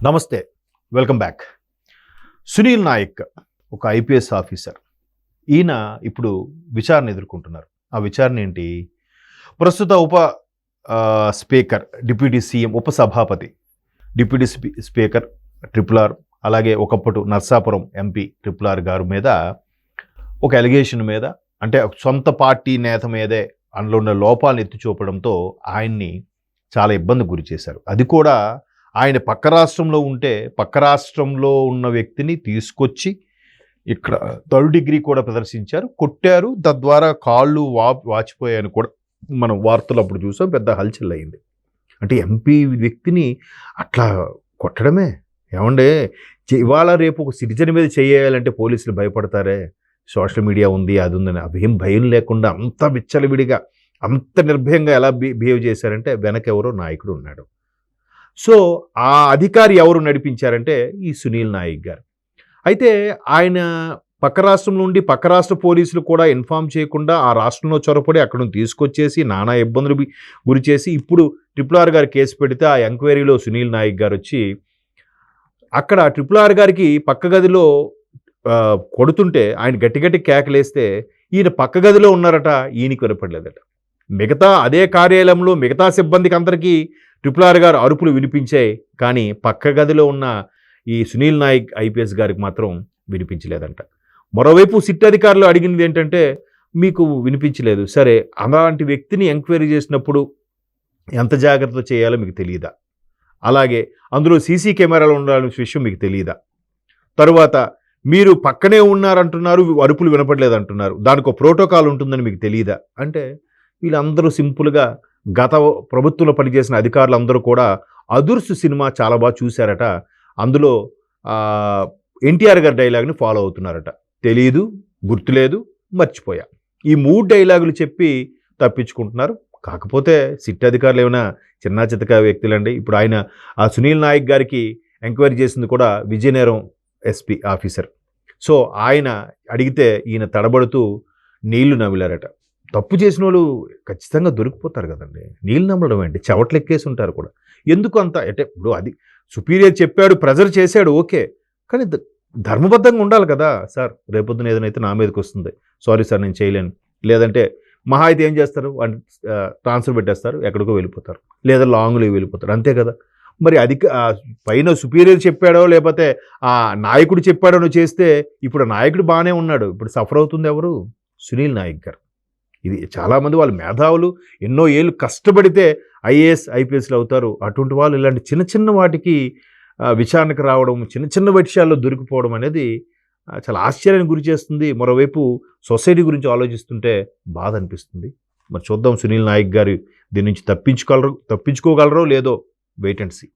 నమస్తే, welcome back. Sunil Naik ఒక IPS officer. ఈయన ఇప్పుడు విచారణ ఎదుర్కొంటున్నారు. ఆ విచారణ ఏంటి? ప్రస్తుత స్పీకర్, డిప్యూటీ సీఎం, ఉపసభాపతి, డిప్యూటీ స్పీకర్ ట్రిపుల్ ఆర్, అలాగే ఒకప్పుడు నర్సాపురం ఎంపీ ట్రిపుల్ ఆర్ గారి మీద ఒక ఎలిగేషన్ మీద, అంటే సొంత పార్టీ నేత మీదే అందులో ఉన్న లోపాలను ఎత్తి చూపడంతో ఆయన్ని చాలా ఇబ్బంది గురి చేశారు. అది కూడా ఆయన పక్క రాష్ట్రంలో ఉంటే పక్క రాష్ట్రంలో ఉన్న వ్యక్తిని తీసుకొచ్చి ఇక్కడ థర్డ్ డిగ్రీ కూడా ప్రదర్శించారు, కొట్టారు. తద్వారా కాళ్ళు వాచిపోయాయని కూడా మనం వార్తలు అప్పుడు చూసాం. పెద్ద హల్చల్ అయింది. అంటే ఎంపీ వ్యక్తిని అట్లా కొట్టడమే ఏమండే? ఇవాళ రేపు ఒక సిటిజన్ మీద చేయాలంటే పోలీసులు భయపడతారే. సోషల్ మీడియా ఉంది, అది ఉందని, అవేం భయం లేకుండా అంత విచ్చలవిడిగా అంత నిర్భయంగా ఎలా బిహేవ్ చేశారంటే వెనక ఎవరో నాయకుడు ఉన్నాడు. సో ఆ అధికారి ఎవరు నడిపించారంటే ఈ సునీల్ నాయక్ గారు. అయితే ఆయన పక్క రాష్ట్రం నుండి పక్క రాష్ట్ర పోలీసులు కూడా ఇన్ఫామ్ చేయకుండా ఆ రాష్ట్రంలో చొరపడి అక్కడ తీసుకొచ్చేసి నానా ఇబ్బందులు గురి చేసి ఇప్పుడు ట్రిపుల్ ఆర్ గారు కేసు పెడితే ఆ ఎంక్వైరీలో సునీల్ నాయక్ గారు వచ్చి అక్కడ ట్రిపుల్ ఆర్ గారికి పక్క గదిలో కొడుతుంటే ఆయన గట్టి గట్టి కేకలేస్తే ఈయన పక్క గదిలో ఉన్నారట, ఈయనకి వినపడలేదట. మిగతా అదే కార్యాలయంలో మిగతా సిబ్బందికి అందరికీ ట్రిపుల్ ఆర్ గారు అరుపులు వినిపించాయి, కానీ పక్క గదిలో ఉన్న ఈ సునీల్ నాయక్ ఐపీఎస్ గారికి మాత్రం వినిపించలేదంట. మరోవైపు సిట్ అధికారులు అడిగినది ఏంటంటే, మీకు వినిపించలేదు, సరే అలాంటి వ్యక్తిని ఎంక్వైరీ చేసినప్పుడు ఎంత జాగ్రత్త చేయాలో మీకు తెలియదా? అలాగే అందులో సీసీ కెమెరాలు ఉండాలనే విషయం మీకు తెలియదా? తరువాత మీరు పక్కనే ఉన్నారంటున్నారు, అరుపులు వినపడలేదంటున్నారు, దానికి ఒక ప్రోటోకాల్ ఉంటుందని మీకు తెలియదా? అంటే వీళ్ళందరూ సింపుల్గా గత ప్రభుత్వంలో పనిచేసిన అధికారులు అందరూ కూడా అదుర్సు సినిమా చాలా బాగా చూశారట. అందులో ఎన్టీఆర్ గారి డైలాగ్ని ఫాలో అవుతున్నారట. తెలీదు, గుర్తులేదు, మర్చిపోయా, ఈ 3 డైలాగులు చెప్పి తప్పించుకుంటున్నారు. కాకపోతే సిట్ అధికారులు ఏమైనా చిన్న చితక వ్యక్తులండి. ఇప్పుడు ఆయన ఆ సునీల్ నాయక్ గారికి ఎంక్వైరీ చేసింది కూడా విజయనగరం ఎస్పీ ఆఫీసర్. సో ఆయన అడిగితే ఈయన తడబడుతూ నీళ్లు నమిలారట. తప్పు చేసిన వాళ్ళు ఖచ్చితంగా దొరికిపోతారు కదండి. నీళ్ళు నమ్మడం ఏంటి? చెవట్లెక్కేసి ఉంటారు కూడా. ఎందుకు అంత అంటే ఇప్పుడు అది సుపీరియర్ చెప్పాడు, ప్రెజర్ చేశాడు, ఓకే, కానీ ధర్మబద్ధంగా ఉండాలి కదా. సార్ రేపొద్దున ఏదైతే నా మీదకి వస్తుంది, సారీ సార్ నేను చేయలేను, లేదంటే మహా అయితే ఏం చేస్తారు, ట్రాన్స్ఫర్ పెట్టేస్తారు, ఎక్కడికో వెళ్ళిపోతారు, లేదా లాంగ్లో వెళ్ళిపోతారు, అంతే కదా. మరి పైన సుపీరియర్ చెప్పాడో లేకపోతే ఆ నాయకుడు చెప్పాడో చేస్తే ఇప్పుడు నాయకుడు బాగానే ఉన్నాడు, ఇప్పుడు సఫర్ అవుతుంది ఎవరు? సునీల్ నాయక్ గారు. ఇది చాలామంది వాళ్ళు మేధావులు, ఎన్నో ఏళ్ళు కష్టపడితే ఐఏఎస్ ఐపీఎస్లు అవుతారు. అటువంటి వాళ్ళు ఇలాంటి చిన్న చిన్న వాటికి విచారణకు రావడం, చిన్న చిన్న విషయాల్లో దొరికిపోవడం అనేది చాలా ఆశ్చర్యానికి గురి చేస్తుంది. మరోవైపు సొసైటీ గురించి ఆలోచిస్తుంటే బాధ అనిపిస్తుంది. మరి చూద్దాం సునీల్ నాయక్ గారు దీని నుంచి తప్పించుకోగలరో లేదో, వెయిట్ అండ్ సీ.